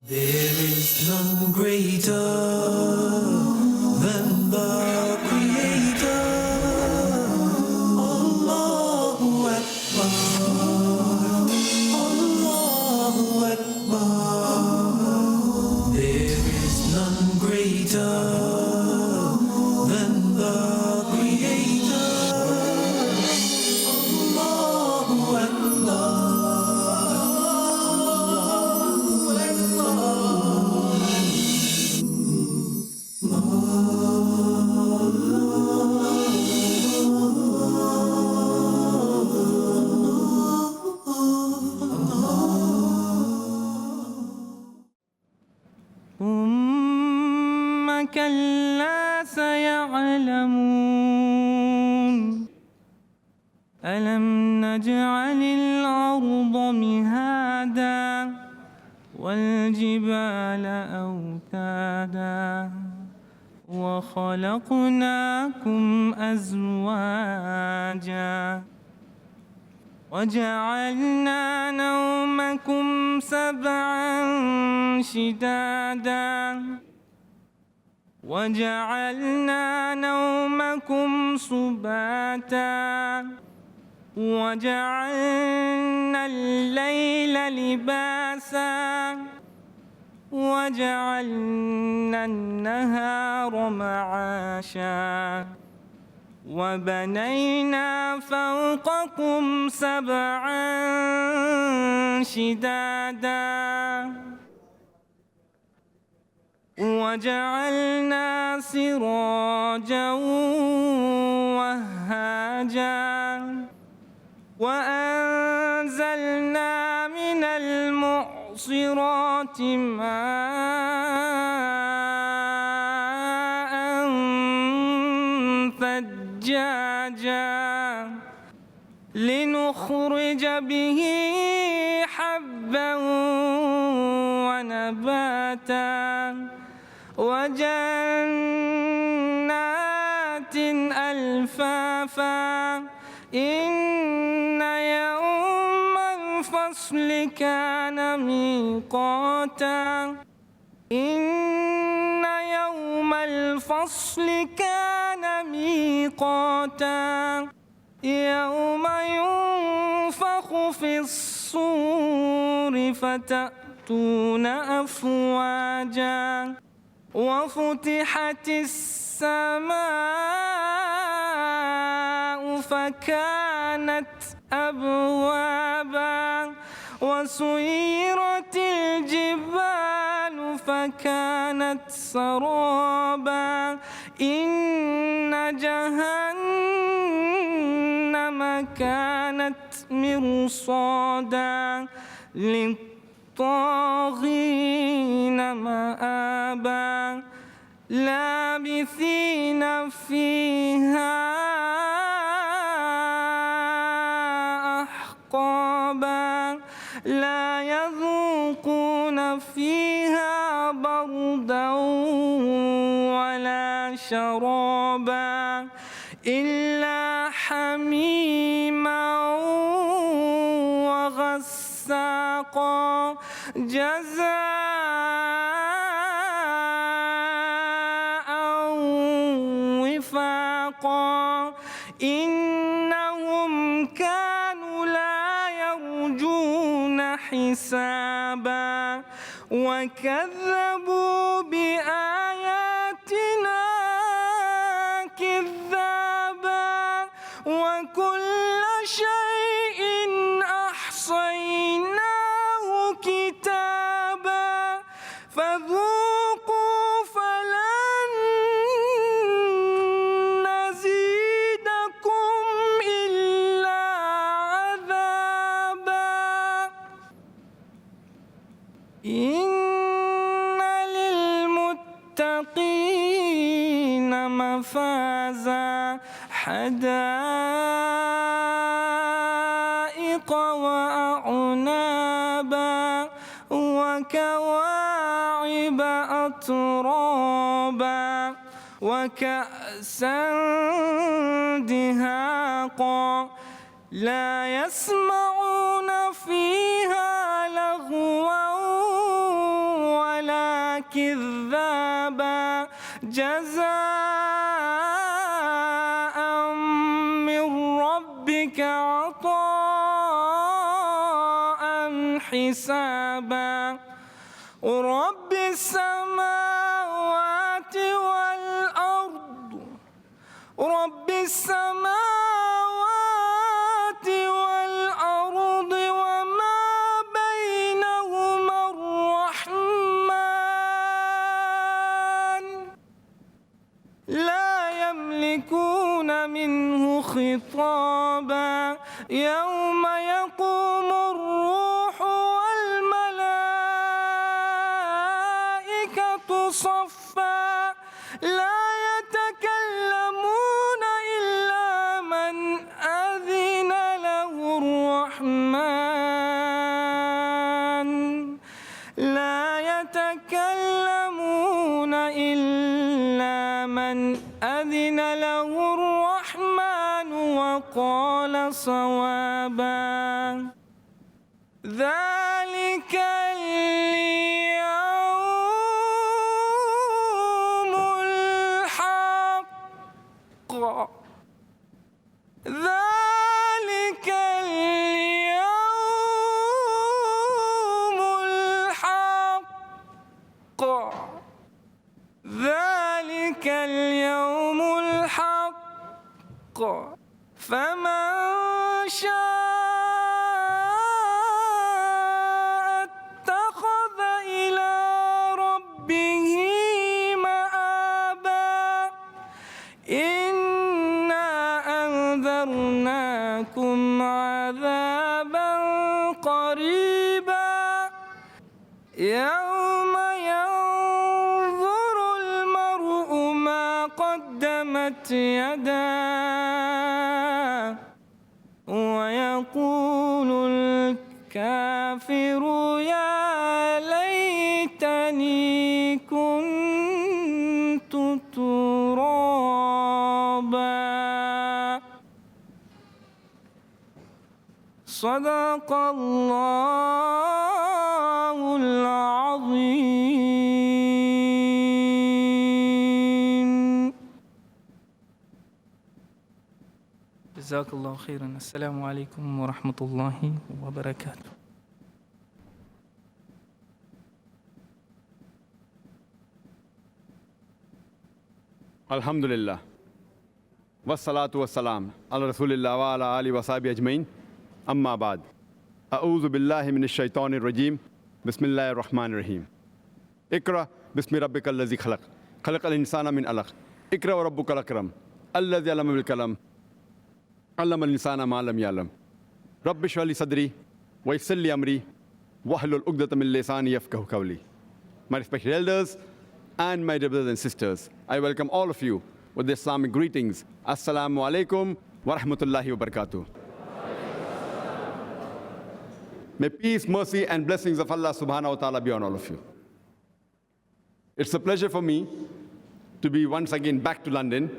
There is none greater than the Creator. Allahu Akbar, Allahu Akbar. There is none greater than the Creator. Allahu Akbar. ثم كلا سيعلمون ألم نجعل الأرض مهادا والجبال أوتادا وخلقناكم أزواجا وجعلنا نومكم سبعا شدادا وجعلنا نومكم سباتا وجعلنا الليل لباسا وجعلنا النهار معاشا وبنينا فوقكم سبعا شدادا وجعلنا سراجا وهاجا وأنزلنا من المعصرات ماء ثجاجا لنخرج به حبا ونباتا وجنات ألفافا إن يوم الفصل كان ميقاتا إن يوم الفصل كان ميقاتا يوم ينفخ في الصور فتأتون أفواجا وفتحت السماء فكانت أبوابا وسيرت الجبال فكانت سرابا إن جهنم كانت مرصادا للطاغين مآبا لابثين فيها أحقابا لا يذوقون فيها بردا ولا شرابا إلا حميما وغساقا جزاء وفاقا إنهم كانوا لا يرجون حسابا وكذبوا بآياتنا كذابا وكل شيء أحصيناه كتابا فذوقوا فلن نزيدكم إلا عذابا إن للمتقين مفازا حدائق وأعنابا وكواعب أترابا وكأسا دهاقا لا يسمعون فيها لغوا كذابا جزاء من ربك عطاء حسابا رب السماوات والأرض رب السماوات والأرض وما بينهما الرحمن لا يملكون منه خطابا يوم يقوم الروح والملائكة صفا لا يتكلمون إلا من أذن له الرحمن لا يتكلمون إلا من أذن له الرحمن وقال صوابا ذلك اليوم الحق ذلك اليوم الحق ذلك اليوم الحق فمن شاء اتخذ إلى ربه مآبا إنا أنذرناكم عذابا قريبا يوم ينظر المرء ما قدمت يداه ويقول الكافر يا ليتني كنت ترابا صدق الله العظيم جزاك الله خيرا السلام عليكم ورحمة الله وبركاته Alhamdulillah. Wassalatu wassalam ala Rasulillah wa ala ali wa sahbihi ajmain. Amma ba'd. A'udhu billahi minash shaitanir rajim. Bismillahir rahmanir rahim. Iqra bismi rabbikal ladzi khalaq. Khalaqal insana min alaq. Iqra wa rabbukal akram. Alladzi 'allama bil kalam. 'Allama al insana ma lam ya'lam. Rabbi shrah li sadri wa yassir li amri wahlul 'uqdatam min lisani yafqahu qawli. My respected elders and my dear brothers and sisters, I welcome all of you with the Islamic greetings. Assalamu alaikum wa rahmatullahi wa barakatuh. May peace, mercy, and blessings of Allah subhanahu wa ta'ala be on all of you. It's a pleasure for me to be once again back to London,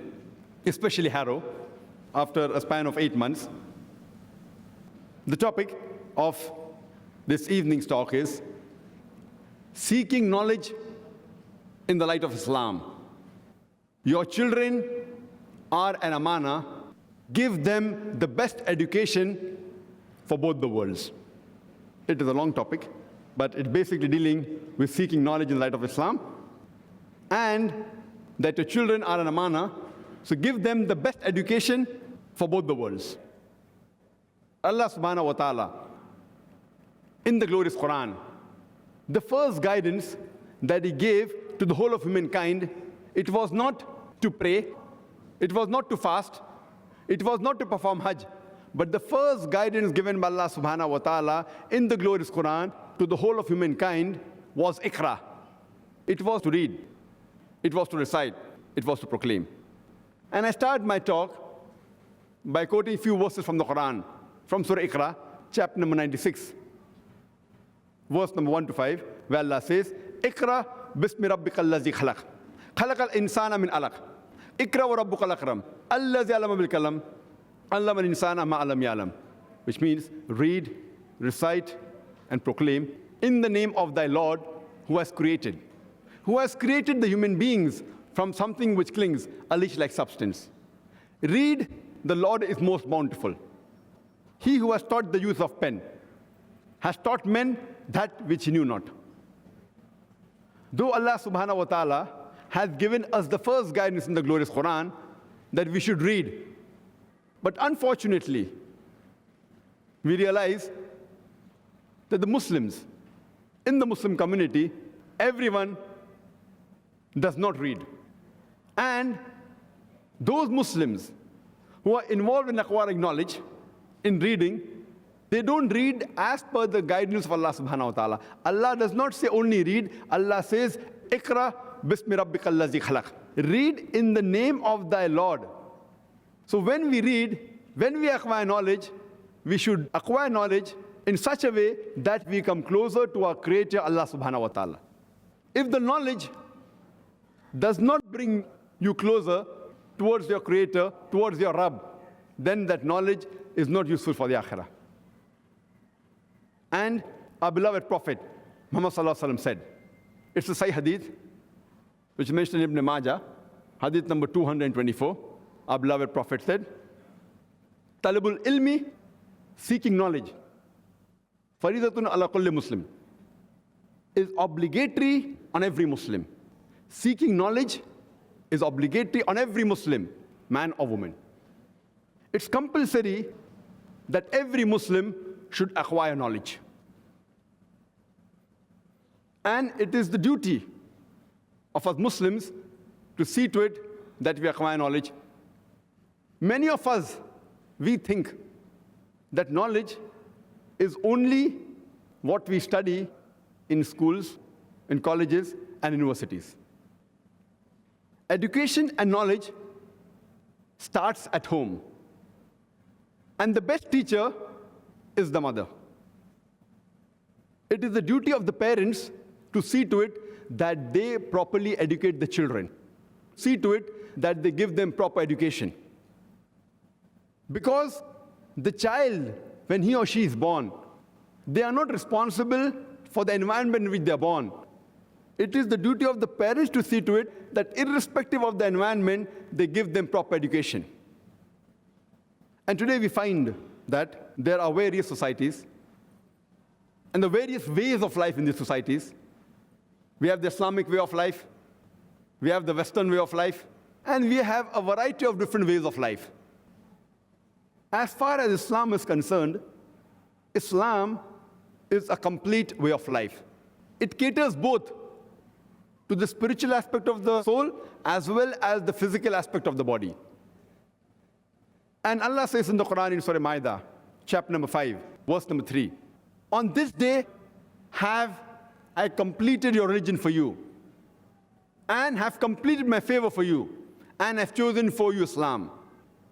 especially Harrow, after a span of 8 months. The topic of this evening's talk is seeking knowledge in the light of Islam. Your children are an amana. Give them the best education for both the worlds. It is a long topic, but it's basically dealing with seeking knowledge in the light of Islam, and that your children are an amana, so give them the best education for both the worlds. Allah subhanahu wa ta'ala, in the Glorious Qur'an, the first guidance that He gave to the whole of humankind, it was not to pray, it was not to fast, it was not to perform Hajj, but the first guidance given by Allah subhanahu wa ta'ala in the Glorious Qur'an to the whole of humankind was Iqra. It was to read, it was to recite, it was to proclaim. And I start my talk by quoting a few verses from the Qur'an, from Surah Iqra, chapter number 96, verse number 1 to 5, where Allah says, Iqra bismi rabbikal ladzi khalaq. Khalaqal insana min alaq. Iqra wa rabbukal akram. Alladzi 'allama bil kalam. 'Allama al insana ma lam ya'lam. Which means read, recite, and proclaim in the name of thy Lord who has created. who has created the human beings from something which clings, a leech-like substance. Read, the Lord is most bountiful. He who has taught the use of pen has taught men that which he knew not. Though Allah subhanahu wa ta'ala has given us the first guidance in the Glorious Qur'an that we should read, but unfortunately, we realize that the Muslims, in the Muslim community, everyone does not read. And those Muslims who are involved in acquiring knowledge, in reading, they don't read as per the guidance of Allah subhanahu wa ta'ala. Allah does not say only read. Allah says, Iqra bismi rabbikal ladzi khalaq. Read in the name of thy Lord. So when we read, when we acquire knowledge, we should acquire knowledge in such a way that we come closer to our Creator, Allah subhanahu wa ta'ala. If the knowledge does not bring you closer towards your Creator, towards your Rabb, then that knowledge is not useful for the Akhirah. And our beloved Prophet, Muhammad sallallahu alaihi wasallam said, it's a Sahih hadith, which is mentioned in Ibn Majah, hadith number 224. Our beloved Prophet said, Talabul ilmi, seeking knowledge, faridatun ala kulli Muslim, is obligatory on every Muslim. Seeking knowledge is obligatory on every Muslim, man or woman. It's compulsory that every Muslim should acquire knowledge. And it is the duty of us Muslims to see to it that we acquire knowledge. Many of us, we think that knowledge is only what we study in schools, in colleges, and universities. Education and knowledge starts at home. And the best teacher is the mother. It is the duty of the parents to see to it that they properly educate the children. See to it that they give them proper education. Because the child, when he or she is born, they are not responsible for the environment in which they are born. It is the duty of the parents to see to it that irrespective of the environment, they give them proper education. And today we find that there are various societies and the various ways of life in these societies. We have the Islamic way of life, we have the Western way of life, and we have a variety of different ways of life. As far as Islam is concerned, Islam is a complete way of life. It caters both to the spiritual aspect of the soul as well as the physical aspect of the body. And Allah says in the Quran in Surah Ma'idah, chapter number 5, verse number 3, on this day have I completed your religion for you, and have completed my favor for you, and have chosen for you Islam.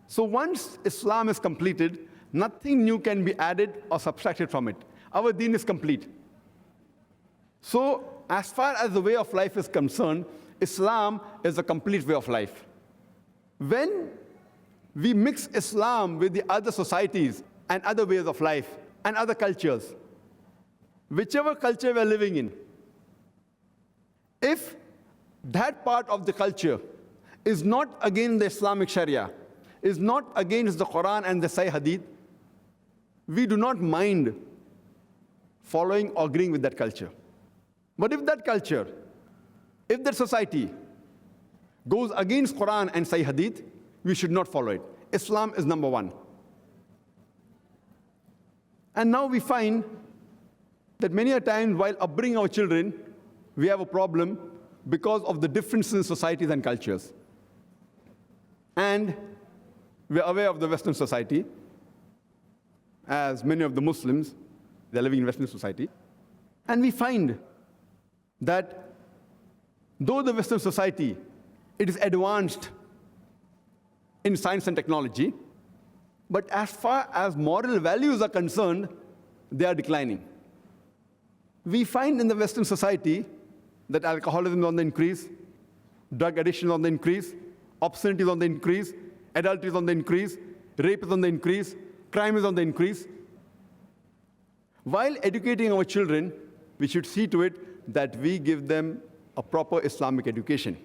So once Islam is completed, nothing new can be added or subtracted from it. Our deen is complete. So as far as the way of life is concerned, Islam is a complete way of life. When we mix Islam with the other societies and other ways of life and other cultures, whichever culture we are living in, if that part of the culture is not against the Islamic Sharia, is not against the Quran and the Sahih Hadith, we do not mind following or agreeing with that culture. But if that culture, if that society goes against Quran and Sahih Hadith, we should not follow it. Islam is number one. And now we find that many a time while upbringing our children, we have a problem because of the differences in societies and cultures. And we're aware of the Western society, as many of the Muslims, they're living in Western society. And we find that though the Western society, it is advanced in science and technology, but as far as moral values are concerned, they are declining. We find in the Western society that alcoholism is on the increase, drug addiction is on the increase, obscenity is on the increase, adultery is on the increase, rape is on the increase, crime is on the increase. While educating our children, we should see to it that we give them a proper Islamic education.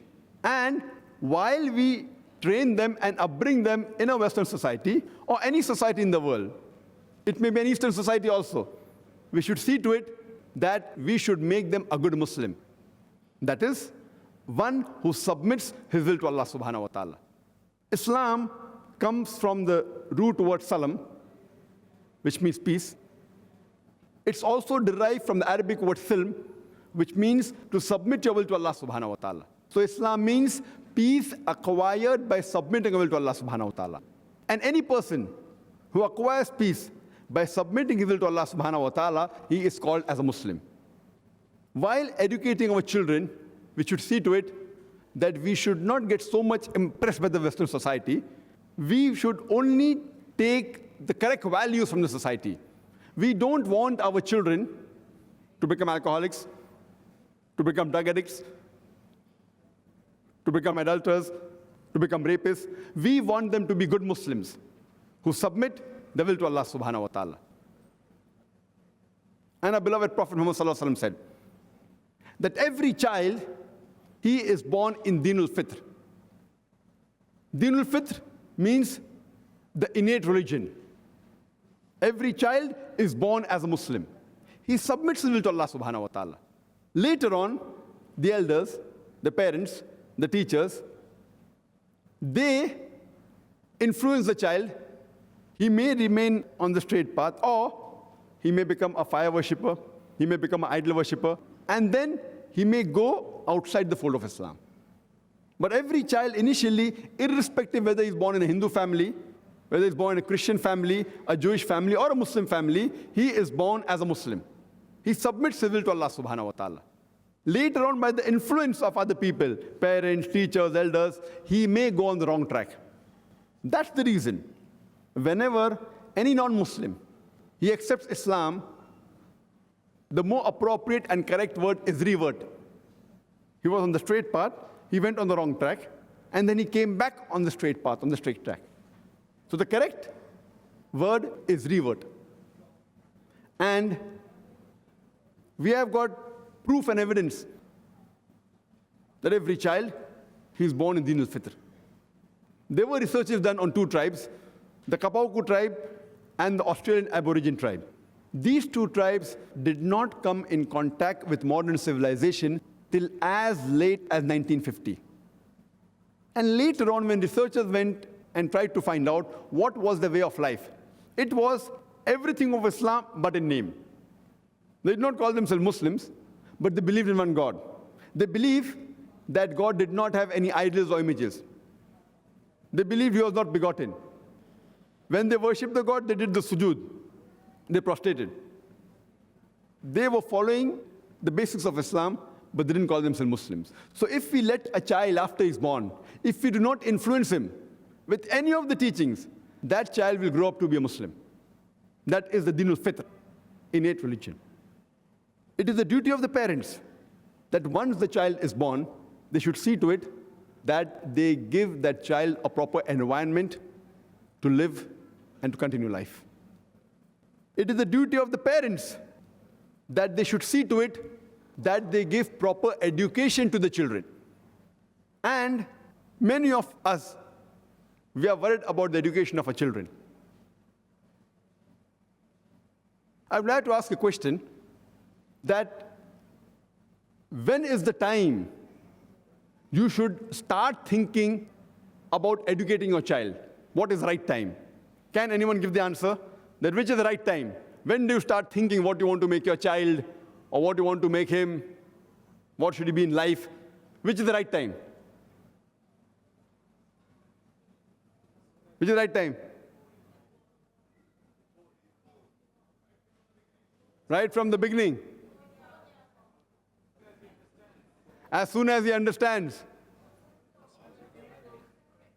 And while we train them and upbring them in a Western society or any society in the world, it may be an Eastern society also, we should see to it that we should make them a good Muslim. That is, one who submits his will to Allah subhanahu wa ta'ala. Islam comes from the root word salam, which means peace. It's also derived from the Arabic word silm, which means to submit your will to Allah subhanahu wa ta'ala. So Islam means peace acquired by submitting your will to Allah subhanahu wa ta'ala. And any person who acquires peace by submitting his will to Allah subhanahu wa ta'ala, he is called as a Muslim. While educating our children, we should see to it that we should not get so much impressed by the Western society. We should only take the correct values from the society. We don't want our children to become alcoholics, to become drug addicts, to become adulterers, to become rapists. We want them to be good Muslims who submit their will to Allah subhanahu wa ta'ala. And our beloved Prophet Muhammad sallallahu alaihi wasallam said that every child, he is born in Dinul Fitr. Dinul Fitr means the innate religion. Every child is born as a Muslim. He submits his will to Allah subhanahu wa ta'ala. Later on, the elders, the parents, the teachers, they influence the child. He may remain on the straight path, or he may become a fire worshipper, he may become an idol worshipper, and then he may go outside the fold of Islam. But every child initially, irrespective whether he's born in a Hindu family, whether he's born in a Christian family, a Jewish family, or a Muslim family, he is born as a Muslim. He submits his will to Allah subhanahu wa ta'ala. Later on, by the influence of other people, parents, teachers, elders, he may go on the wrong track. That's the reason. Whenever any non-Muslim, he accepts Islam, the more appropriate and correct word is revert. He was on the straight path, he went on the wrong track, and then he came back on the straight path, on the straight track. So the correct word is revert. And we have got proof and evidence that every child, he is born in Dinul Fitr. There were researches done on two tribes, the Kapauku tribe and the Australian Aborigine tribe. These two tribes did not come in contact with modern civilization till as late as 1950. And later on, when researchers went and tried to find out what was the way of life, it was everything of Islam but in name. They did not call themselves Muslims, but they believed in one God. They believed that God did not have any idols or images. They believed he was not begotten. When they worshipped the God, they did the sujood. They prostrated. They were following the basics of Islam, but they didn't call themselves Muslims. So if we let a child after he's born, if we do not influence him with any of the teachings, that child will grow up to be a Muslim. That is the Dinul Fitr, innate religion. It is the duty of the parents that once the child is born, they should see to it that they give that child a proper environment to live and to continue life. It is the duty of the parents that they should see to it that they give proper education to the children. And many of us, we are worried about the education of our children. I would like to ask a question that when is the time you should start thinking about educating your child? What is the right time? Can anyone give the answer? That which is the right time? When do you start thinking what you want to make your child or what you want to make him? What should he be in life? Which is the right time? Which is the right time? Right from the beginning. As soon as he understands.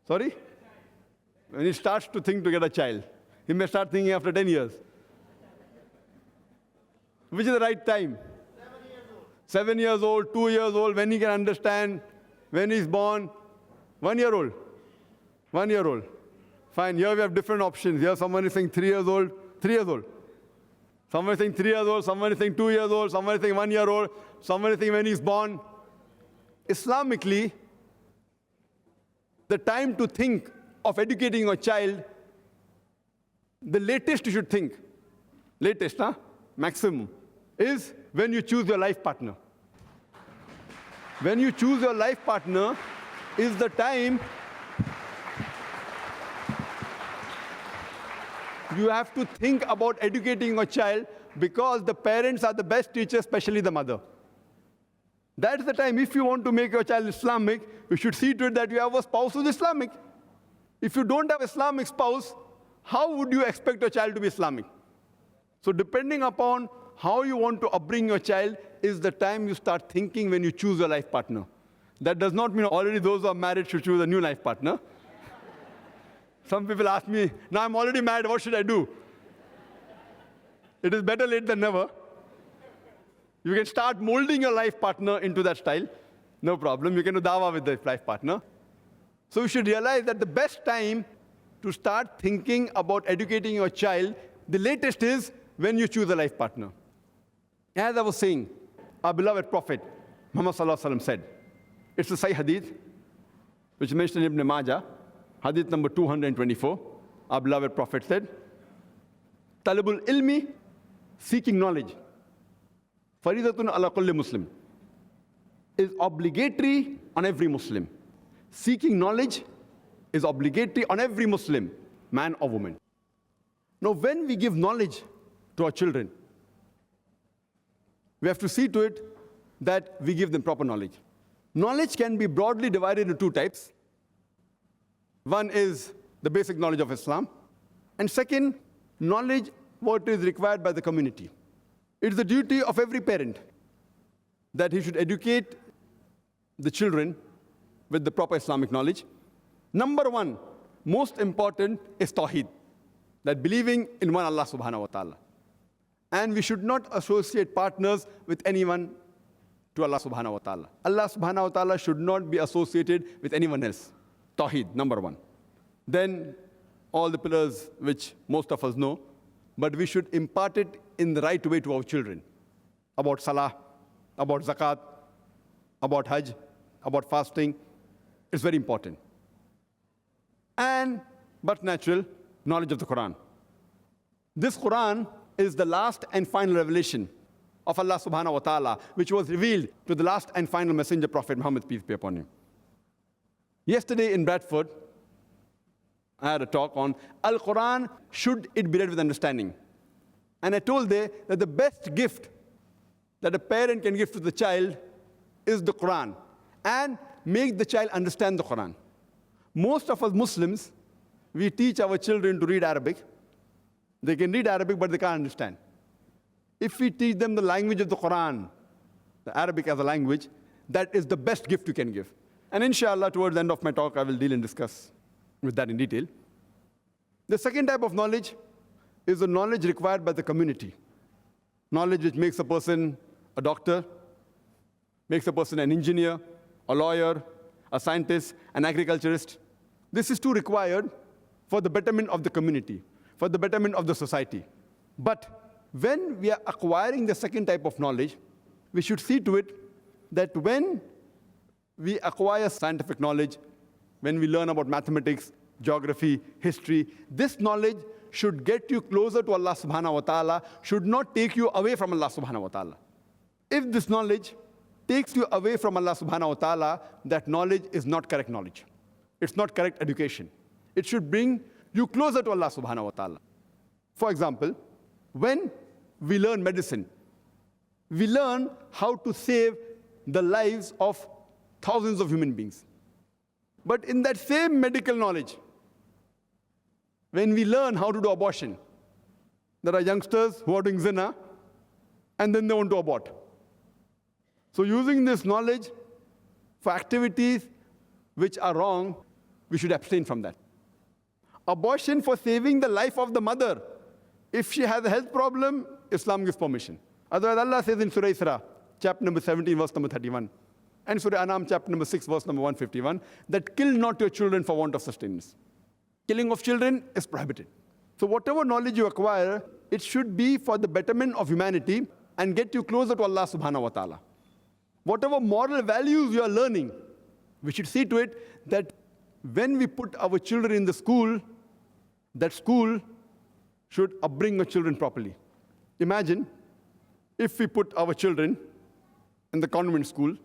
Sorry? When he starts to think to get a child. He may start thinking after 10 years. Which is the right time? 7 years old, 2 years old, when he can understand, when he's born. 1 year old. 1 year old. Fine, here we have different options. Here someone is saying 3 years old, 3 years old. Someone is saying 3 years old, someone is saying 2 years old, someone is saying 1 year old, someone is saying when he's born. Islamically, the time to think of educating your child, the latest you should think, latest, maximum, is when you choose your life partner. When you choose your life partner is the time you have to think about educating your child, because the parents are the best teachers, especially the mother. That's the time. If you want to make your child Islamic, you should see to it that you have a spouse who's Islamic. If you don't have an Islamic spouse, how would you expect your child to be Islamic? So depending upon how you want to upbring your child is the time you start thinking when you choose your life partner. That does not mean already those who are married should choose a new life partner. Some people ask me, now I'm already married, what should I do? It is better late than never. You can start molding your life partner into that style. No problem. You can do dawah with the life partner. So you should realize that the best time to start thinking about educating your child, the latest is when you choose a life partner. As I was saying, our beloved Prophet, Muhammad Sallallahu Alaihi Wasallam said, it's a Sahih Hadith, which is mentioned in Ibn Majah, Hadith number 224. Our beloved Prophet said, Talabul ilmi, seeking knowledge, faridatun ala kulli Muslim, is obligatory on every Muslim. Seeking knowledge is obligatory on every Muslim, man or woman. Now, when we give knowledge to our children, we have to see to it that we give them proper knowledge. Knowledge can be broadly divided into two types. One is the basic knowledge of Islam, and second, knowledge what is required by the community. It's the duty of every parent that he should educate the children with the proper Islamic knowledge. Number one, most important, is Tawheed, that believing in one Allah subhanahu wa ta'ala. And we should not associate partners with anyone to Allah subhanahu wa ta'ala. Allah subhanahu wa ta'ala should not be associated with anyone else. Tawheed, number one. Then all the pillars which most of us know, but we should impart it in the right way to our children. About salah, about zakat, about hajj, about fasting. It's very important. And, but natural, knowledge of the Qur'an. This Qur'an is the last and final revelation of Allah subhanahu wa ta'ala, which was revealed to the last and final messenger, Prophet Muhammad, peace be upon him. Yesterday in Bradford, I had a talk on Al-Quran, should it be read with understanding? And I told there that the best gift that a parent can give to the child is the Quran, and make the child understand the Quran. Most of us Muslims, we teach our children to read Arabic. They can read Arabic, but they can't understand. If we teach them the language of the Quran, the Arabic as a language, that is the best gift you can give. And inshallah, towards the end of my talk, I will deal and discuss with that in detail. The second type of knowledge is the knowledge required by the community. Knowledge which makes a person a doctor, makes a person an engineer, a lawyer, a scientist, an agriculturist. This is too required for the betterment of the community, for the betterment of the society. But when we are acquiring the second type of knowledge, we should see to it that when we acquire scientific knowledge, when we learn about mathematics, geography, history, this knowledge should get you closer to Allah subhanahu wa ta'ala, should not take you away from Allah subhanahu wa ta'ala. If this knowledge takes you away from Allah subhanahu wa ta'ala, that knowledge is not correct knowledge. It's not correct education. It should bring you closer to Allah subhanahu wa ta'ala. For example, when we learn medicine, we learn how to save the lives of thousands of human beings. But in that same medical knowledge, when we learn how to do abortion, there are youngsters who are doing zina, and then they want to abort. So using this knowledge for activities which are wrong, we should abstain from that. Abortion for saving the life of the mother. If she has a health problem, Islam gives permission. Otherwise, Allah says in Surah Iqra, chapter number 17, verse number 31, and Surah Anam, chapter number 6, verse number 151, that kill not your children for want of sustenance. Killing of children is prohibited. So whatever knowledge you acquire, it should be for the betterment of humanity and get you closer to Allah subhanahu wa ta'ala. whatever moral values you are learning, we should see to it that when we put our children in the school, that school should upbring our children properly. Imagine if we put our children in the convent school,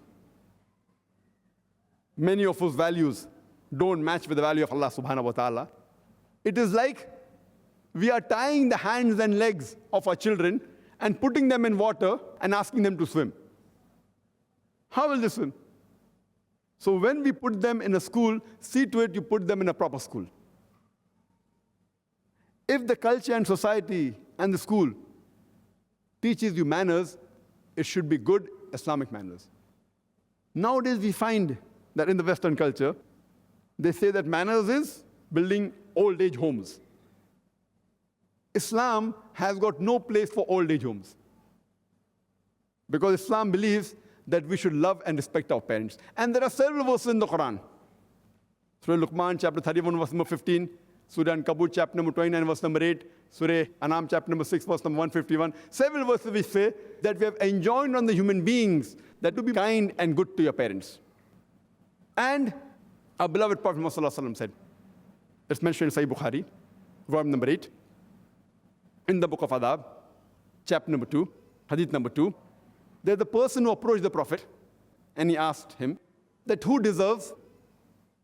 many of whose values don't match with the value of Allah subhanahu wa ta'ala. It is like we are tying the hands and legs of our children and putting them in water and asking them to swim. How will they swim? So when we put them in a school, see to it you put them in a proper school. If the culture and society and the school teaches you manners, it should be good Islamic manners. Nowadays we find that in the Western culture, they say that manners is building old age homes. Islam has got no place for old age homes. Because Islam believes that we should love and respect our parents. And there are several verses in the Quran. Surah Luqman, chapter 31, verse number 15. Surah Ankabut, chapter number 29, verse number 8. Surah Anam, chapter number 6, verse number 151. Several verses which say that we have enjoined on the human beings that to be kind and good to your parents. And our beloved Prophet Muhammad said, it's mentioned in Sahih Bukhari, verse number 8, in the book of Adab, chapter number 2, hadith number 2, there's the person who approached the Prophet and he asked him that who deserves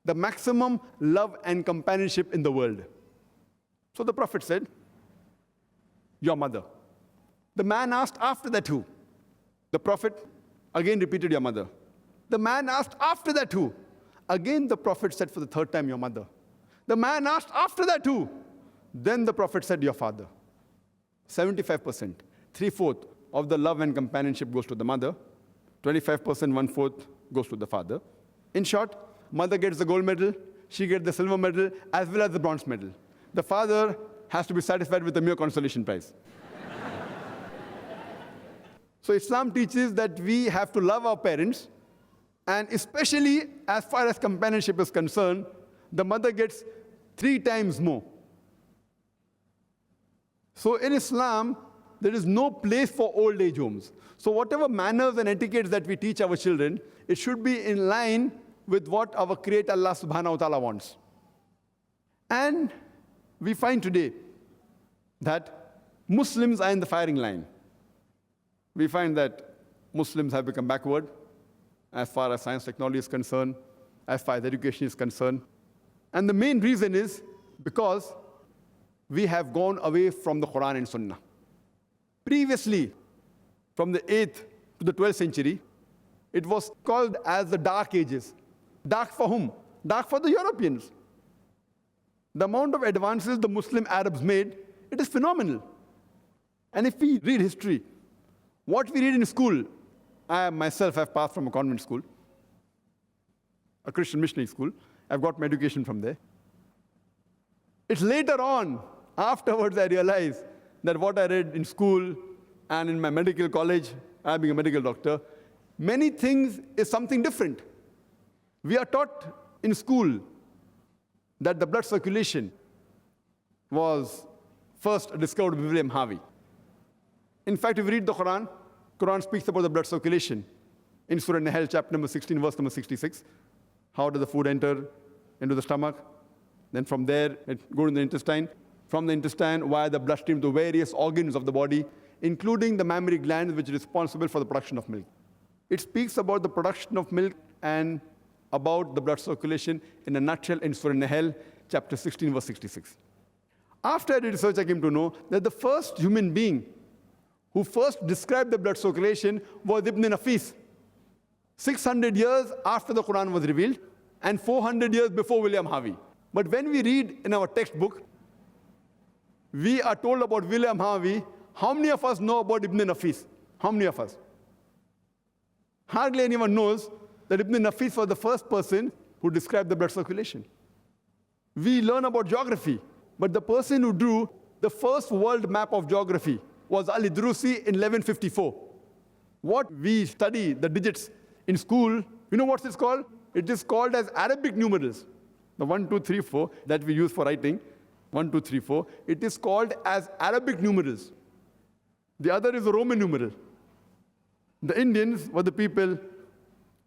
the maximum love and companionship in the world. So the Prophet said, your mother. The man asked after that who? The Prophet again repeated your mother. The man asked after that who? Again the Prophet said for the third time your mother. The man asked after that who? Then the Prophet said your father. 75%, 3/4 of the love and companionship goes to the mother. 25%, 1/4 goes to the father. In short, mother gets the gold medal, she gets the silver medal, as well as the bronze medal. The father has to be satisfied with a mere consolation prize. So Islam teaches that we have to love our parents, and especially as far as companionship is concerned, the mother gets 3 times more. So in Islam, there is no place for old age homes. So whatever manners and etiquettes that we teach our children, it should be in line with what our Creator Allah subhanahu wa ta'ala wants. And we find today that Muslims are in the firing line. We find that Muslims have become backward as far as science technology is concerned, as far as education is concerned. And the main reason is because we have gone away from the Quran and Sunnah. Previously, from the 8th to the 12th century, it was called as the Dark Ages. Dark for whom? Dark for the Europeans. The amount of advances the Muslim Arabs made, it is phenomenal. And if we read history, what we read in school, I myself have passed from a convent school, a Christian missionary school. I've got my education from there. It's later on, afterwards, I realized that what I read in school and in my medical college, I being a medical doctor, many things is something different. We are taught in school that the blood circulation was first discovered by William Harvey. In fact, if you read the Quran, Quran speaks about the blood circulation. In Surah Nahl, chapter number 16, verse number 66, how does the food enter into the stomach? Then from there, it goes in the intestine. From the intestine, via the bloodstream to various organs of the body, including the mammary gland, which is responsible for the production of milk. It speaks about the production of milk and about the blood circulation in a nutshell in Surah Nahl, chapter 16, verse 66. After I did research, I came to know that the first human being who first described the blood circulation was Ibn Nafis. 600 years after the Quran was revealed and 400 years before William Harvey. But when we read in our textbook, we are told about William Harvey. How many of us know about Ibn Nafis? How many of us? Hardly anyone knows that Ibn Nafis was the first person who described the blood circulation. We learn about geography, but the person who drew the first world map of geography was Al-Idrusi in 1154. What we study, the digits in school, you know what it's called? It is called as Arabic numerals. The 1, 2, 3, 4 that we use for writing, 1, 2, 3, 4, it is called as Arabic numerals. The other is the Roman numeral. The Indians were the people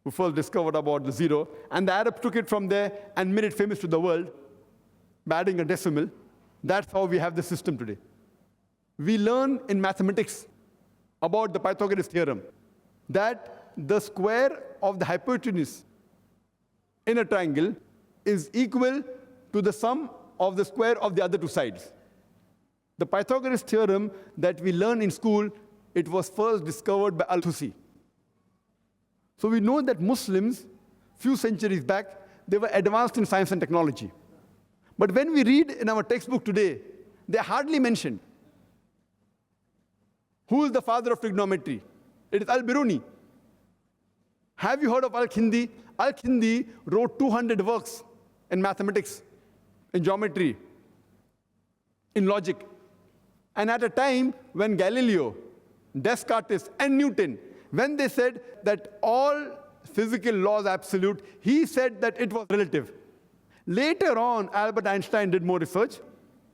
who first discovered about the zero, and the Arabs took it from there and made it famous to the world by adding a decimal. That's how we have the system today. We learn in mathematics about the Pythagoras theorem that the square of the hypotenuse in a triangle is equal to the sum of the square of the other two sides. The Pythagoras theorem that we learn in school, it was first discovered by Al-Tusi. So we know that Muslims, few centuries back, they were advanced in science and technology. But when we read in our textbook today, they are hardly mentioned. Who is the father of trigonometry? It is Al-Biruni. Have you heard of Al-Kindi? Al-Kindi wrote 200 works in mathematics, in geometry, in logic. And at a time when Galileo, Descartes, and Newton, when they said that all physical laws are absolute, he said that it was relative. Later on, Albert Einstein did more research,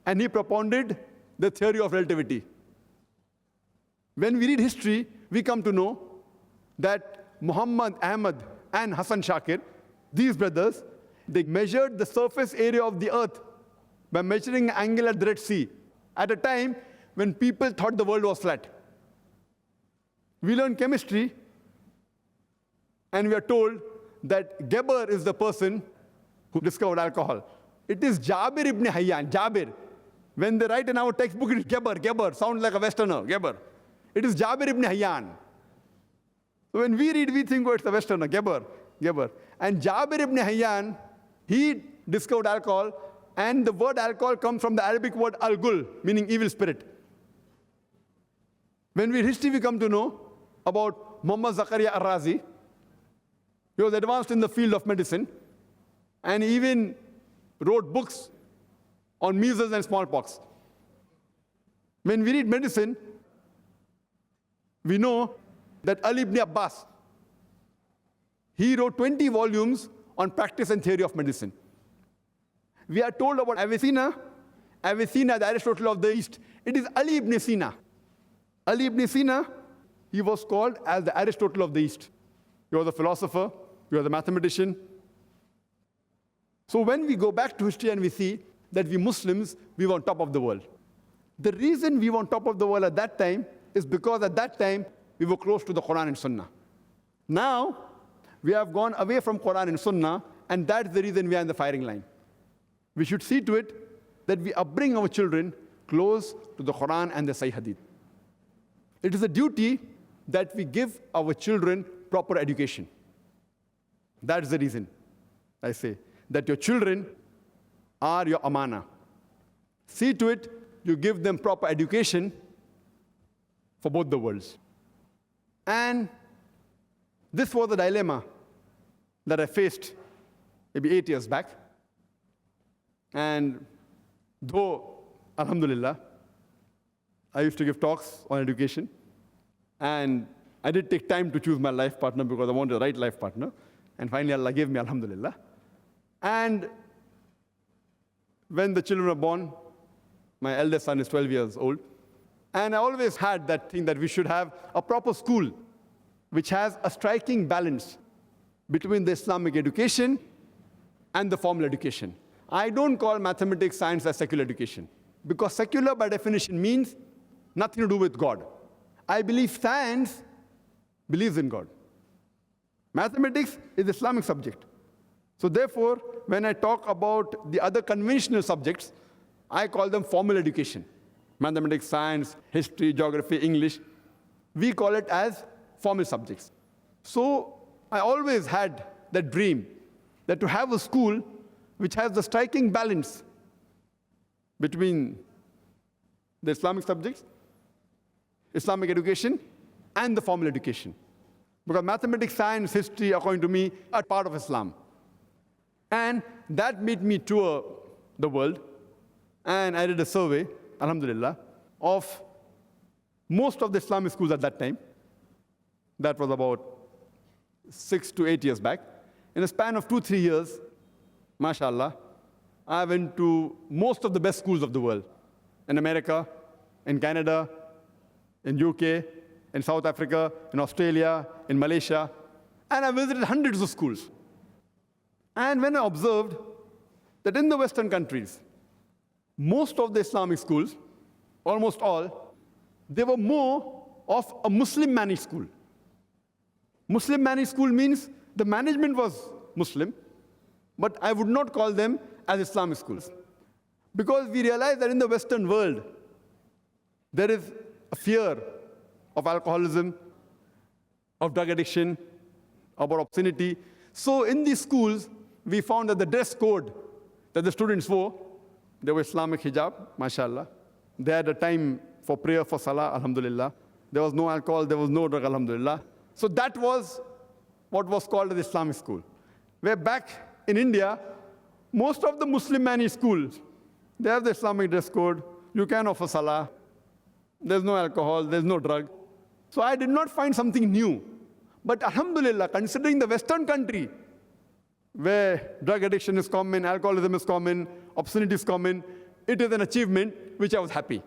and he propounded the theory of relativity. When we read history, we come to know that Muhammad Ahmad and Hassan Shakir, these brothers, they measured the surface area of the earth by measuring an angle at the Red Sea at a time when people thought the world was flat. We learn chemistry, and we are told that Geber is the person who discovered alcohol. It is Jabir ibn Hayyan, Jabir. When they write in our textbook, it is Geber, Geber, sounds like a Westerner, Geber. It is Jabir ibn Hayyan. So when we read, we think, oh, it's a Westerner, Geber, Geber. And Jabir ibn Hayyan, he discovered alcohol, and the word alcohol comes from the Arabic word al-gul, meaning evil spirit. When we read history, we come to know about Muhammad Zakaria Ar-Razi. He was advanced in the field of medicine, and he even wrote books on measles and smallpox. When we read medicine, we know that Ali ibn Abbas, he wrote 20 volumes on practice and theory of medicine. We are told about Avicenna, the Aristotle of the East. It is Ali ibn Sina. Ali ibn Sina, he was called as the Aristotle of the East. He was a philosopher, he was a mathematician. So when we go back to history and we see that we Muslims, we were on top of the world. The reason we were on top of the world at that time is because at that time, we were close to the Quran and Sunnah. Now, we have gone away from Quran and Sunnah, and that's the reason we are in the firing line. We should see to it that we upbring our children close to the Quran and the Sahih Hadith. It is a duty that we give our children proper education. That's the reason I say that your children are your Amana. See to it you give them proper education for both the worlds. And this was the dilemma that I faced maybe 8 years back. And though, alhamdulillah, I used to give talks on education, and I did take time to choose my life partner because I wanted the right life partner. And finally, Allah gave me, alhamdulillah. And when the children were born, my eldest son is 12 years old, and I always had that thing that we should have a proper school which has a striking balance between the Islamic education and the formal education. I don't call mathematics, science as secular education, because secular by definition means nothing to do with God. I believe science believes in God. Mathematics is Islamic subject. So therefore, when I talk about the other conventional subjects, I call them formal education. Mathematics, science, history, geography, English. We call it as formal subjects. So I always had that dream that to have a school which has the striking balance between the Islamic subjects, Islamic education, and the formal education. Because mathematics, science, history, according to me, are part of Islam. And that made me tour the world. And I did a survey, alhamdulillah, of most of the Islamic schools at that time. That was about 6 to 8 years back. In a span of 2-3 years, mashallah, I went to most of the best schools of the world. In America, in Canada, in UK, in South Africa, in Australia, in Malaysia. And I visited hundreds of schools. And when I observed that in the Western countries, most of the Islamic schools, almost all, they were more of a Muslim-managed school. Muslim-managed school means the management was Muslim, but I would not call them as Islamic schools. Because we realize that in the Western world, there is a fear of alcoholism, of drug addiction, about obscenity. So in these schools, we found that the dress code that the students wore, they were Islamic hijab, mashallah. They had a time for prayer, for salah, alhamdulillah. There was no alcohol, there was no drug, alhamdulillah. So that was what was called as Islamic school. Where back in India, most of the Muslim-managed schools, they have the Islamic dress code. You can offer salah. There's no alcohol, there's no drug. So I did not find something new. But alhamdulillah, considering the Western country, where drug addiction is common, alcoholism is common, obscenity is common, it is an achievement which I was happy.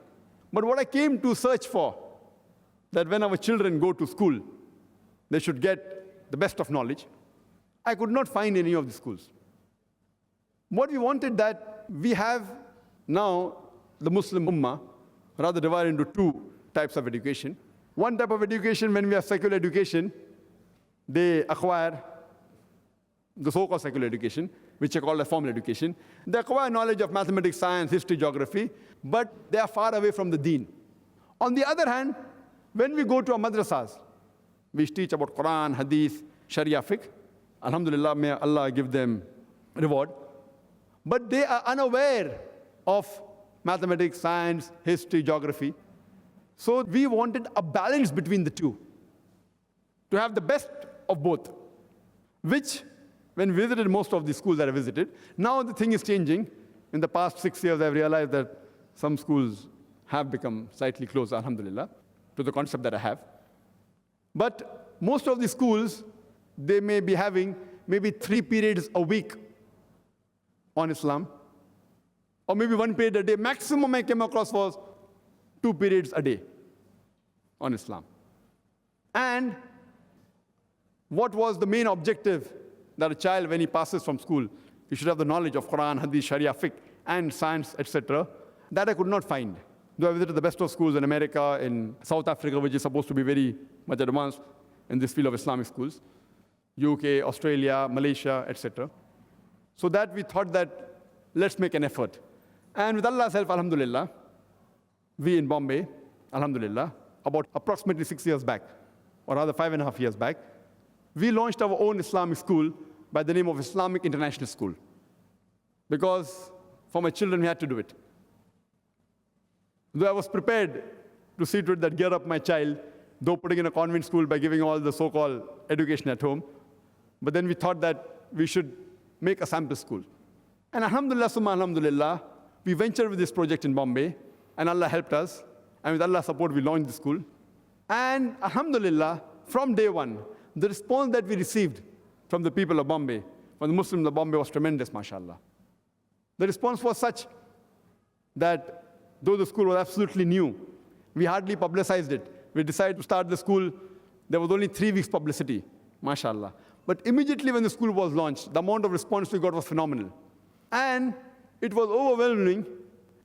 But what I came to search for, that when our children go to school, they should get the best of knowledge, I could not find any of the schools. What we wanted that we have now the Muslim Ummah, rather divided into two types of education. One type of education, when we have secular education, they acquire the so-called secular education, which are called a formal education. They acquire knowledge of mathematics, science, history, geography, but they are far away from the deen. On the other hand, when we go to our madrasas, we teach about Qur'an, Hadith, Sharia, fiqh. Alhamdulillah, may Allah give them reward. But they are unaware of mathematics, science, history, geography. So we wanted a balance between the two, to have the best of both, which, when we visited most of the schools that I visited, now the thing is changing. In the past 6 years, I've realized that some schools have become slightly closer, alhamdulillah, to the concept that I have. But most of the schools, they may be having maybe 3 periods a week on Islam, or maybe 1 period a day. Maximum I came across was 2 periods a day on Islam. And what was the main objective that a child, when he passes from school, he should have the knowledge of Quran, Hadith, Sharia, fiqh, and science, etc. That I could not find. Though I visited the best of schools in America, in South Africa, which is supposed to be very much advanced in this field of Islamic schools, UK, Australia, Malaysia, etc. So that we thought that let's make an effort. And with Allah's help, alhamdulillah, we in Bombay, alhamdulillah, about approximately 6 years back, or rather 5.5 years back, we launched our own Islamic school by the name of Islamic International School. Because for my children, we had to do it. Though I was prepared to see to it that gear up my child, though putting in a convent school by giving all the so-called education at home, but then we thought that we should make a sample school. And alhamdulillah, summa alhamdulillah, we ventured with this project in Bombay, and Allah helped us. And with Allah's support, we launched the school. And alhamdulillah, from day one, the response that we received from the people of Bombay, from the Muslims of Bombay, was tremendous, mashallah. The response was such that though the school was absolutely new, we hardly publicized it. We decided to start the school. There was only 3 weeks publicity, mashallah. But immediately when the school was launched, the amount of response we got was phenomenal. And it was overwhelming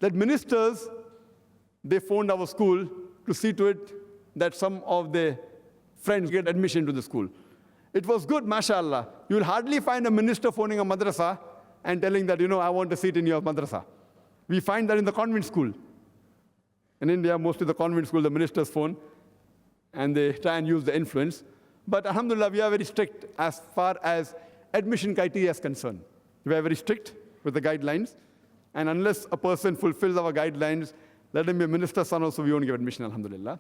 that ministers, they phoned our school to see to it that some of their friends get admission to the school. It was good, mashallah. You will hardly find a minister phoning a madrasa and telling that, I want a seat in your madrasa. We find that in the convent school. In India, mostly the convent school, the ministers phone, and they try and use the influence. But alhamdulillah, we are very strict as far as admission criteria is concerned. We are very strict with the guidelines. And unless a person fulfills our guidelines, let him be a minister's son also, we won't give admission, alhamdulillah.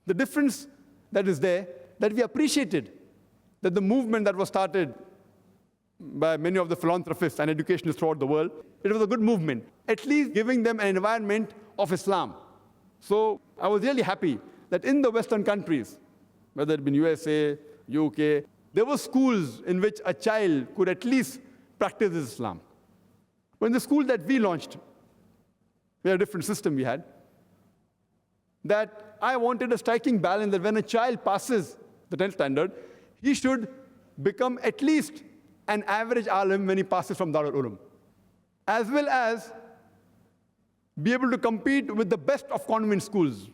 The difference that is there, that we appreciated that the movement that was started by many of the philanthropists and educationists throughout the world, it was a good movement, at least giving them an environment of Islam. So I was really happy that in the Western countries, whether it be USA, UK, there were schools in which a child could at least practice Islam. When the school that we launched, we had a different system we had, that I wanted a striking balance that when a child passes the 10th standard, he should become at least an average alim when he passes from Darul Ulum, as well as be able to compete with the best of convent schools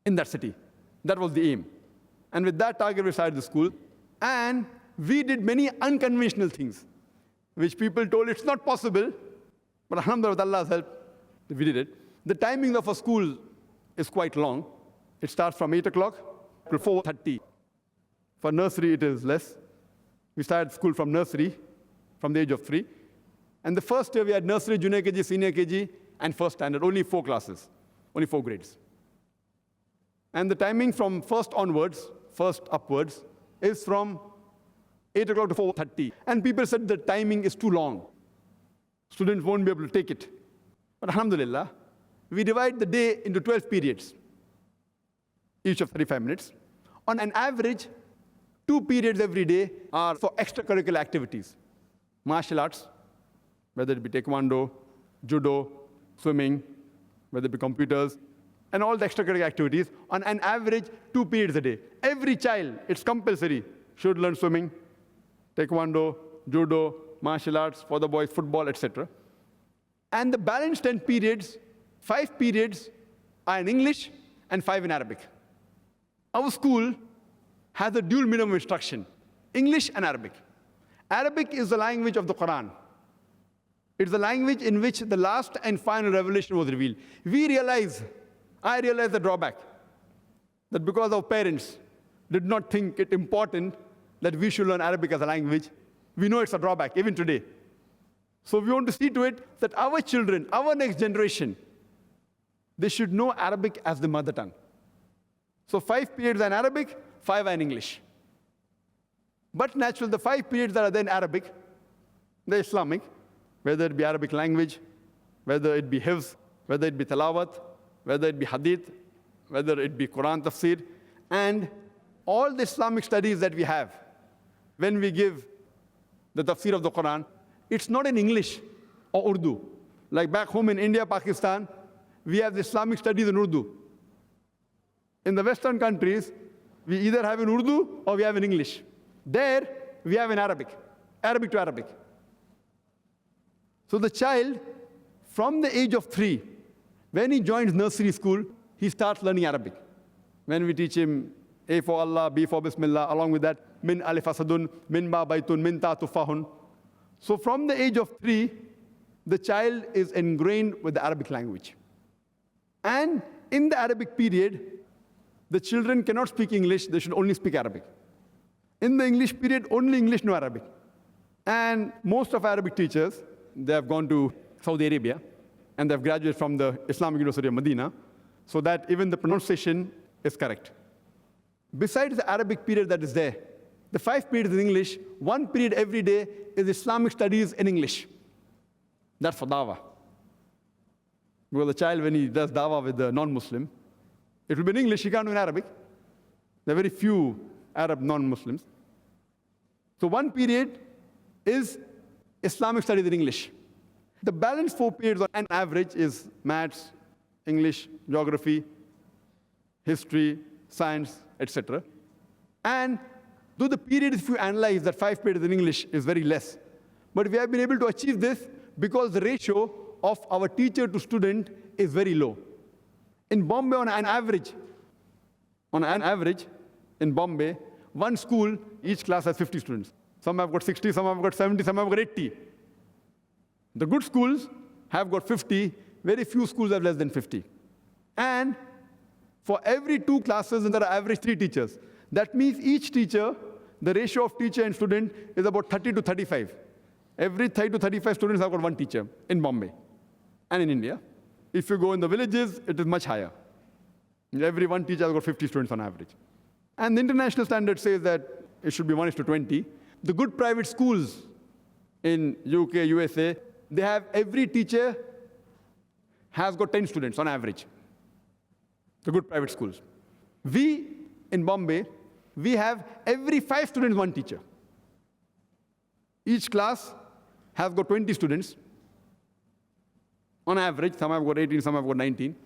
in that city. That was the aim. And with that target, we started the school. And we did many unconventional things, which people told it's not possible, but alhamdulillah, with Allah's help, we did it. The timing of a school is quite long. It starts from 8 o'clock to 4:30. For nursery, it is less. We started school from nursery, from the age of 3. And the first year, we had nursery, junior KG, senior KG, and first standard, only 4 classes, only 4 grades. And the timing from first onwards, first upwards, is from 8 o'clock to 4:30. And people said the timing is too long. Students won't be able to take it. But alhamdulillah, we divide the day into 12 periods, each of 35 minutes. On an average, 2 periods every day are for extracurricular activities. Martial arts, whether it be taekwondo, judo, swimming, whether it be computers, and all the extracurricular activities. On an average, 2 periods a day. Every child, it's compulsory, should learn swimming, taekwondo, judo, martial arts, for the boys, football, etc. And the balanced 10 periods, 5 periods are in English and 5 in Arabic. Our school has a dual minimum instruction, English and Arabic. Arabic is the language of the Qur'an. It's the language in which the last and final revelation was revealed. I realize the drawback, that because our parents did not think it important that we should learn Arabic as a language, we know it's a drawback, even today. So we want to see to it that our children, our next generation, they should know Arabic as the mother tongue. So 5 periods are in Arabic, 5 are in English. But naturally, the 5 periods that are then Arabic, they're Islamic, whether it be Arabic language, whether it be hifz, whether it be tilawat, whether it be hadith, whether it be Quran tafsir, and all the Islamic studies that we have, when we give the tafsir of the Quran, it's not in English or Urdu. Like back home in India, Pakistan, we have the Islamic studies in Urdu. In the Western countries, we either have in Urdu or we have in English. There, we have in Arabic, Arabic to Arabic. So the child, from the age of 3, when he joins nursery school, he starts learning Arabic. When we teach him A for Allah, B for Bismillah, along with that, min alif asadun, min ba baitun, min ta tufahun. So from the age of 3, the child is ingrained with the Arabic language. And in the Arabic period, the children cannot speak English, they should only speak Arabic. In the English period, only English, no Arabic. And most of Arabic teachers, they have gone to Saudi Arabia, and they've graduated from the Islamic University of Medina, so that even the pronunciation is correct. Besides the Arabic period that is there, the 5 periods in English, 1 period every day is Islamic studies in English. That's for dawah. Because the child, when he does dawah with the non-Muslim, it will be in English, he can't do in Arabic. There are very few Arab non-Muslims. So 1 period is Islamic studies in English. The balanced 4 periods on average is maths, English, geography, history, science, etc. And though the period, if you analyze that 5 periods in English, is very less, but we have been able to achieve this because the ratio of our teacher to student is very low. In Bombay, on an average, in Bombay, 1 school, each class has 50 students. Some have got 60, some have got 70, some have got 80. The good schools have got 50, very few schools have less than 50. And for every 2 classes, there are average 3 teachers. That means each teacher, the ratio of teacher and student is about 30 to 35. Every 30 to 35 students have got 1 teacher in Bombay and in India. If you go in the villages, it is much higher. Every 1 teacher has got 50 students on average. And the international standard says that it should be 1:20. The good private schools in UK, USA, they have every teacher has got 10 students on average. The good private schools. We, in Bombay, we have every 5 students, 1 teacher. Each class has got 20 students. On average, some have got 18, some have got 19.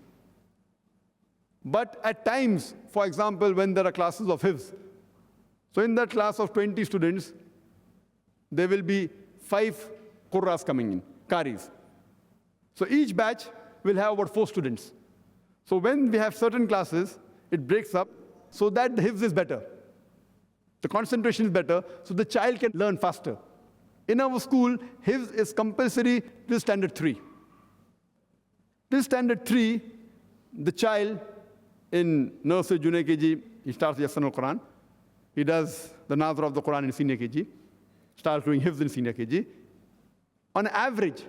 But at times, for example, when there are classes of hifz, So in that class of 20 students, there will be 5 Qur'as coming in, Qaris. So each batch will have about 4 students. So when we have certain classes, it breaks up so that the hifz is better. The concentration is better, so the child can learn faster. In our school, hifz is compulsory till standard 3. Till standard 3, the child in nursery, junior KG, he starts Yasan Qur'an. He does the Nazar of the Quran in senior KG, starts doing hifz in senior KG. On average,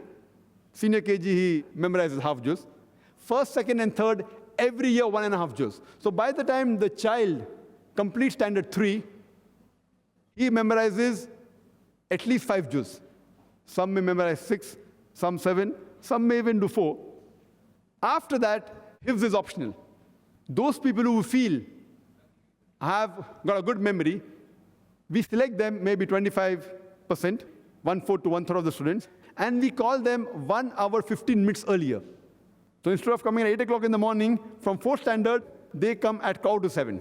senior KG, he memorizes half juz. First, second, and third, every year 1.5 juz. So by the time the child completes standard 3, he memorizes at least 5 juz. Some may memorize 6, some 7, some may even do 4. After that, hifz is optional. Those people who feel have got a good memory, we select them maybe 25%, 1/4 to 1/3 of the students, and we call them 1 hour 15 minutes earlier. So instead of coming at 8 o'clock in the morning, from 4th standard, they come at 7:15.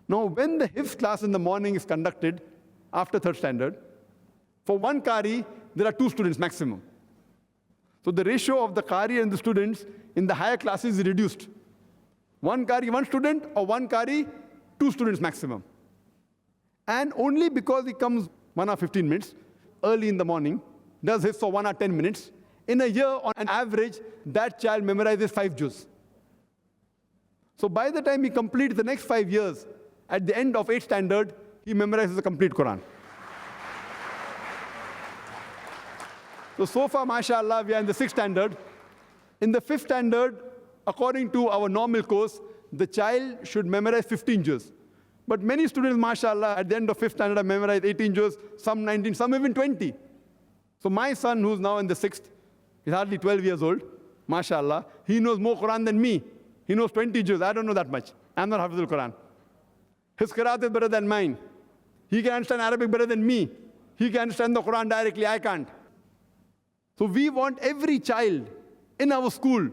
Now, when the hifz class in the morning is conducted after 3rd standard, for one Qari, there are 2 students maximum. So the ratio of the Qari and the students in the higher classes is reduced. One Qari, 1 student, or one Qari, 2 students maximum. And only because he comes 1 hour 15 minutes early in the morning, does his for 1 hour 10 minutes, in a year, on an average, that child memorizes 5 juz. So by the time he completes the next 5 years, at the end of 8th standard, he memorizes the complete Quran. So far, mashallah, we are in the 6th standard. In the 5th standard, according to our normal course, the child should memorize 15 juz. But many students, mashallah, at the end of 5th standard have memorized 18 juz, some 19, some even 20. So my son, who's now in the 6th, he's hardly 12 years old, mashallah, he knows more Quran than me. He knows 20 juz. I don't know that much. I'm not Hafizul Quran. His qiraat is better than mine. He can understand Arabic better than me. He can understand the Quran directly. I can't. So we want every child in our school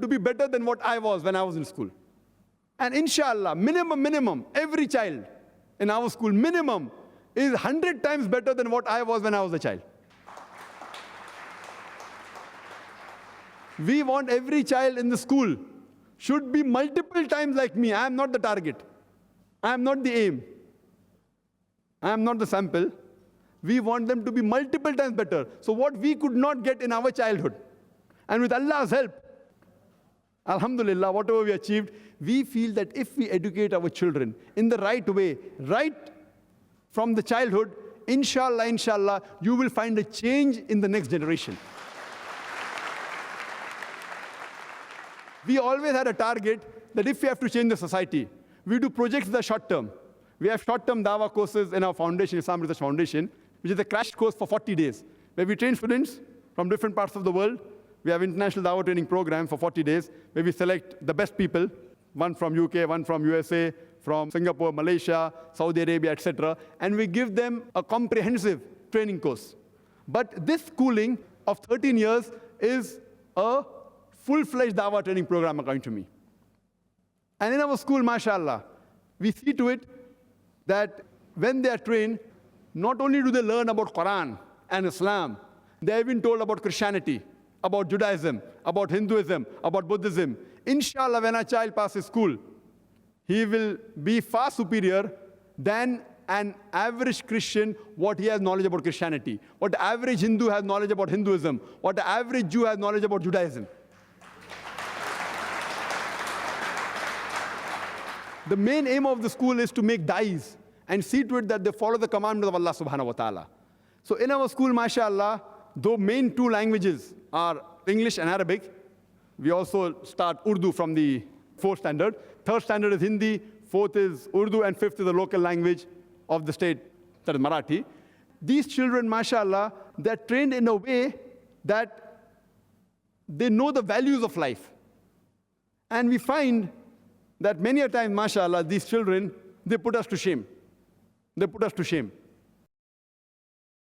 to be better than what I was when I was in school. And inshallah, minimum, every child in our school, minimum, is 100 times better than what I was when I was a child. We want every child in the school should be multiple times like me. I am not the target. I am not the aim. I am not the sample. We want them to be multiple times better. So what we could not get in our childhood, and with Allah's help, alhamdulillah, whatever we achieved, we feel that if we educate our children in the right way, right from the childhood, inshallah, you will find a change in the next generation. We always had a target that if we have to change the society, we do projects in the short term. We have short-term dawah courses in our foundation, Islam Research Foundation, which is a crash course for 40 days, where we train students from different parts of the world. We have international dawah training program for 40 days, where we select the best people, one from UK, one from USA, from Singapore, Malaysia, Saudi Arabia, etc. And we give them a comprehensive training course. But this schooling of 13 years is a full-fledged dawah training program, according to me. And in our school, mashallah, we see to it that when they are trained, not only do they learn about Quran and Islam, they have been told about Christianity, about Judaism, about Hinduism, about Buddhism. Inshallah, when a child passes school, he will be far superior than an average Christian, what he has knowledge about Christianity, what the average Hindu has knowledge about Hinduism, what the average Jew has knowledge about Judaism. The main aim of the school is to make dais and see to it that they follow the commandments of Allah subhanahu wa ta'ala. So in our school, mashallah, though main 2 languages are English and Arabic, we also start Urdu from the 4th standard. 3rd standard is Hindi, 4th is Urdu, and 5th is the local language of the state, that is Marathi. These children, mashallah, they're trained in a way that they know the values of life. And we find that many a time, mashallah, these children, they put us to shame. They put us to shame.